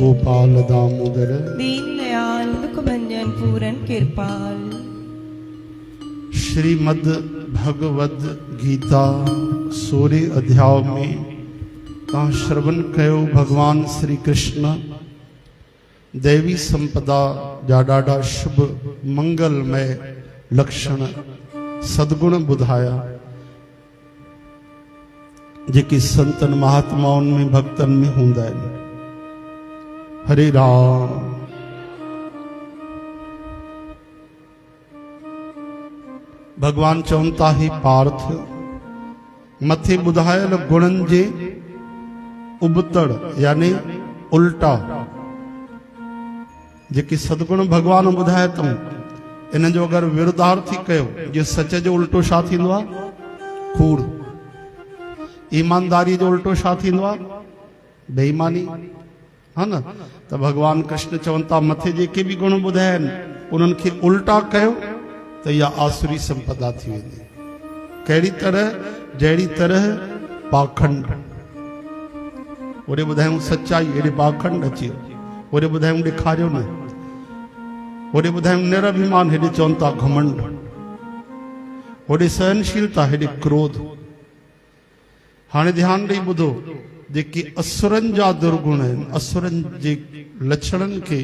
गोपाल दामोदर दीन दयाल दुख भंजन पूरन कृपाल। श्रीमद् भगवद गीता 16 अध्याय में तहाँ श्रवण कयो भगवान श्री कृष्ण देवी संपदा जा ॾाढा शुभ मंगलमय लक्षण सद्गुण ॿुधाया जेके संतन महात्माउनि में भक्तन में हूंदा आहिनि। हरे राम। भगवान चवनि था हे पार्थ मथे ॿुधायल गुणनि जे उबतड़ यानी उल्टा जेके सदगुण भगवान ॿुधाए अथऊं इन जो अगरि विरोधार्थी कयो जे सच जो उल्टो छा थींदो आहे? कूड़। ईमानदारी जो उल्टो छा थींदो आहे? बेईमानी। हा न? त भगवान कृष्ण चवनि था मथे जेके बि गुण ॿुधाया आहिनि उन्हनि खे उल्टा कयो त इहा आसुरी संपदा थी वेंदी। कहिड़ी तरह? जहिड़ी तरह पाखंड। ओॾे ॿुधायूं सचाई, हेॾे पाखंड अची वियो। ओॾे ॿुधायूं ॾेखारियो न। ओॾे ॿुधायूं निरअभिमान, हेॾे चवनि था घमंड। ओॾे सहनशीलता, हेॾे क्रोध। हाणे ध्यानु ॾेई ॿुधो, जेके असुरनि जा दुर्गुण आहिनि, असुरनि जे लक्षणनि खे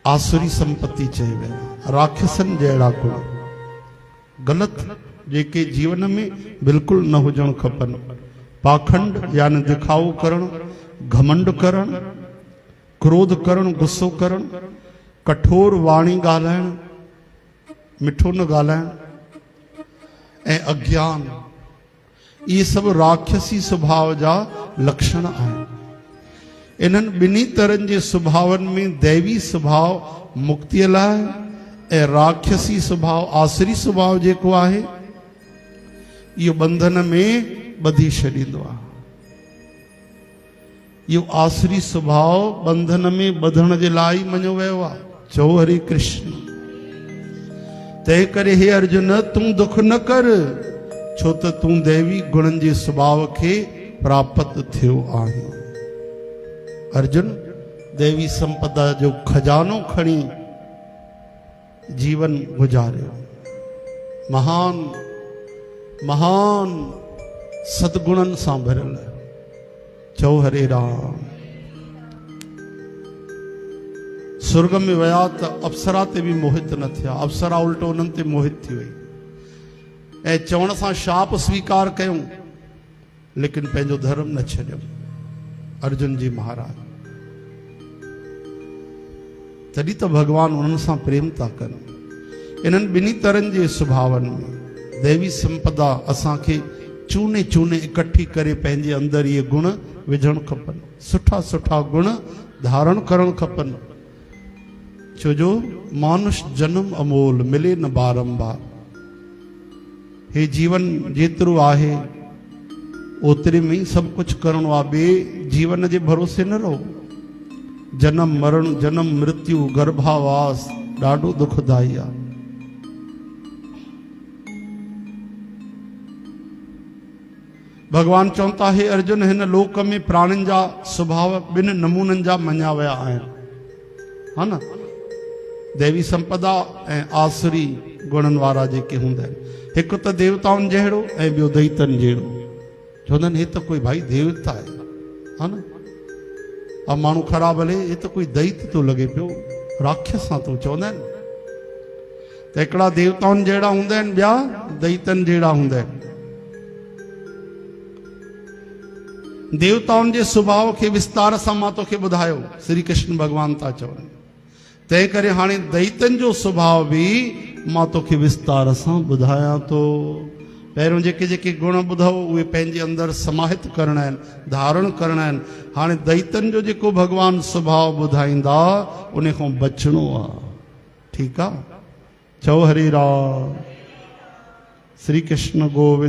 आसुरी संपत्ति चयो वियो आहे। राक्षसनि जहिड़ा गुण ग़लति जेके जीवन में बिल्कुलु न हुजणु खपनि। पाखंड यानी दिखावो करणु, घमंड करणु, क्रोध करणु, गुस्सो करणु, कठोर वाणी ॻाल्हाइणु, मिठो न ॻाल्हाइणु ऐं अज्ञान, इहे सभु राक्षसी स्वभाव जा लक्षण आहिनि। इन्हनि ॿिन्ही तरहनि जे स्वभावनि में दैवी स्वभाव मुक्तिअ लाइ ऐं राक्षसी स्वभाव आसुरी स्वभाव जेको आहे इहो बंधन में ॿधी छॾींदो आहे। इहो आसुरी स्वभाव बंधन में ॿधण जे लाइ ई मञियो वियो आहे। चओ हरे कृष्ण। तंहिं करे हे अर्जुन तूं दुख न कर, छो त तूं दैवी गुणनि जे स्वभाव खे प्राप्त थियो आहीं। अर्जुन दैवी संपदा जो खजानो खणी जीवन गुजारियो। महान महान सदगुणनि सां भरियल। चओ हरे राम। स्वर्ग में विया त अप्सरा ते बि मोहित न थिया। अप्सरा उल्टो उन्हनि ते मोहित थी वई ऐं चवण सां शाप स्वीकार कयूं लेकिन पंहिंजो धर्म न छॾियो। अर्जुन जी महाराज तॾहिं त भगवान उन्हनि सां प्रेम था कनि। इन्हनि ॿिन्ही तरहनि जे स्वभावनि में दैवी संपदा असांखे चूने चूने इकट्ठी करे पंहिंजे अंदरि इहे गुण विझणु खपनि। सुठा सुठा गुण धारण करणु खपनि। छो जो मानुष जन्म अमोल मिले न बारंबार। हे जीवन जेतिरो आहे ओतिरे में ई सभु कुझु करिणो आहे। ॿिए जीवन जे भरोसे न रहो। जन्म मरण, जन्म मृत्यु, गर्भावास ॾाढो दुखदाई आहे। भगवान चवनि था हे अर्जुन हिन लोक में प्राणियुनि जा स्वभाव ॿिनि नमूननि जा मञिया विया आहिनि। हा न? दैवी संपदा ऐं आसुरी गुणनि वारा जेके हूंदा आहिनि। हिकु त देवताउनि जहिड़ो ऐं ॿियो दैतनि जहिड़ो। चवंदा आहिनि हे त कोई भाई देवता आहे। हा न? अब माण्हू ख़राबु हले हे त कोई दैत थो लॻे पियो, राक्षस सां थो। चवंदा आहिनि त हिकिड़ा देवताउनि जहिड़ा हूंदा आहिनि, ॿिया दैतनि जहिड़ा हूंदा आहिनि। देवताउनि जे स्वभाव खे विस्तार सां मां तोखे ॿुधायो। श्री कृष्ण भॻवान था चवनि। तंहिं करे हाणे दैतनि जो स्वभाव बि मां तोखे विस्तार सां ॿुधायां थो। पहिरियों जेके जेके गुण ॿुधो उहे पंहिंजे अंदरि समाहित करणा आहिनि, धारण करणा आहिनि। हाणे दैतनि जो जेको भगवान स्वभाव ॿुधाईंदा उन खां बचणो आहे। ठीकु आहे? चओ हरे राम। श्री कृष्ण गोविंद।